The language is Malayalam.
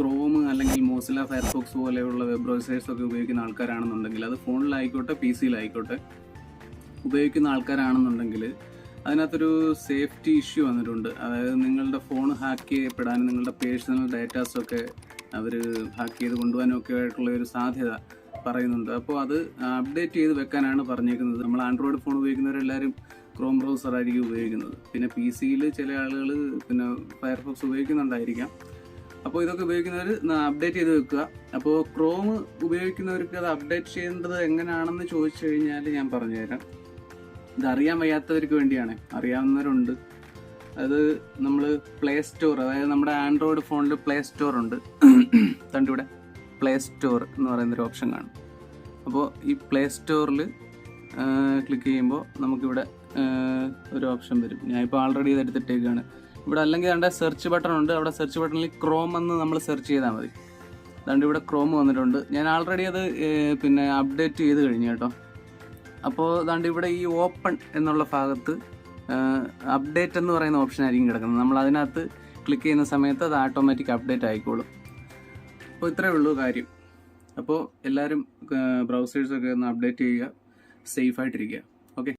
ക്രോം അല്ലെങ്കിൽ മോസില്ല ഫയർഫോക്സ് പോലെയുള്ള വെബ് ബ്രൗസേഴ്സൊക്കെ ഉപയോഗിക്കുന്ന ആൾക്കാരാണെന്നുണ്ടെങ്കിൽ, അത് ഫോണിലായിക്കോട്ടെ പി സിയിലായിക്കോട്ടെ ഉപയോഗിക്കുന്ന ആൾക്കാരാണെന്നുണ്ടെങ്കിൽ അതിനകത്തൊരു സേഫ്റ്റി ഇഷ്യൂ വന്നിട്ടുണ്ട്. അതായത് നിങ്ങളുടെ ഫോൺ ഹാക്ക് ചെയ്യപ്പെടാനും നിങ്ങളുടെ പേഴ്സണൽ ഡാറ്റാസൊക്കെ അവർ ഹാക്ക് ചെയ്ത് കൊണ്ടുപോകാനും ഒക്കെ ആയിട്ടുള്ള ഒരു സാധ്യത പറയുന്നുണ്ട്. അപ്പോൾ അത് അപ്ഡേറ്റ് ചെയ്ത് വെക്കാനാണ് പറഞ്ഞേക്കുന്നത്. നമ്മൾ ആൻഡ്രോയിഡ് ഫോൺ ഉപയോഗിക്കുന്നവരെല്ലാവരും ക്രോം ബ്രൗസർ ആയിരിക്കും ഉപയോഗിക്കുന്നത്. പിന്നെ പി സിയിൽ ചില ആളുകൾ പിന്നെ ഫയർഫോക്സ് ഉപയോഗിക്കുന്നുണ്ടായിരിക്കാം. അപ്പോൾ ഇതൊക്കെ ഉപയോഗിക്കുന്നവർ അപ്ഡേറ്റ് ചെയ്ത് വെക്കുക. അപ്പോൾ ക്രോം ഉപയോഗിക്കുന്നവർക്ക് അത് അപ്ഡേറ്റ് ചെയ്യേണ്ടത് എങ്ങനെയാണെന്ന് ചോദിച്ചു കഴിഞ്ഞാൽ ഞാൻ പറഞ്ഞുതരാം. ഇതറിയാൻ വയ്യാത്തവർക്ക് വേണ്ടിയാണ്. അറിയാവുന്നവരുണ്ട്. അത് നമ്മൾ പ്ലേ സ്റ്റോർ, അതായത് നമ്മുടെ ആൻഡ്രോയിഡ് ഫോണിൽ പ്ലേ സ്റ്റോർ ഉണ്ട്. കണ്ടിവിടെ പ്ലേ സ്റ്റോർ എന്ന് പറയുന്നൊരു ഓപ്ഷൻ കാണും. അപ്പോൾ ഈ പ്ലേ സ്റ്റോറിൽ ക്ലിക്ക് ചെയ്യുമ്പോൾ നമുക്കിവിടെ ഒരു ഓപ്ഷൻ വരും. ഞാനിപ്പോൾ ആൾറെഡി ഇത് എടുത്തിട്ടേക്കാണ്. ഇവിടെ അല്ലെങ്കിൽ അതിൻ്റെ സെർച്ച് ബട്ടൺ ഉണ്ട്. അവിടെ സെർച്ച് ബട്ടണിൽ ക്രോം എന്ന് നമ്മൾ സെർച്ച് ചെയ്താൽ മതി. അതുകൊണ്ട് ഇവിടെ ക്രോം വന്നിട്ടുണ്ട്. ഞാൻ ആൾറെഡി അത് പിന്നെ അപ്ഡേറ്റ് ചെയ്ത് കഴിഞ്ഞു കേട്ടോ. അപ്പോൾ അതുകൊണ്ട് ഇവിടെ ഈ ഓപ്പൺ എന്നുള്ള ഭാഗത്ത് അപ്ഡേറ്റ് എന്ന് പറയുന്ന ഓപ്ഷൻ ആയിരിക്കും കിടക്കുന്നത്. നമ്മൾ അതിനകത്ത് ക്ലിക്ക് ചെയ്യുന്ന സമയത്ത് അത് ഓട്ടോമാറ്റിക് അപ്ഡേറ്റ് ആയിക്കോളും. അപ്പോൾ ഇത്രയേ ഉള്ളൂ കാര്യം. അപ്പോൾ എല്ലാവരും ബ്രൗസേഴ്സൊക്കെ ഒന്ന് അപ്ഡേറ്റ് ചെയ്യുക, സേഫായിട്ടിരിക്കുക. ഓക്കെ.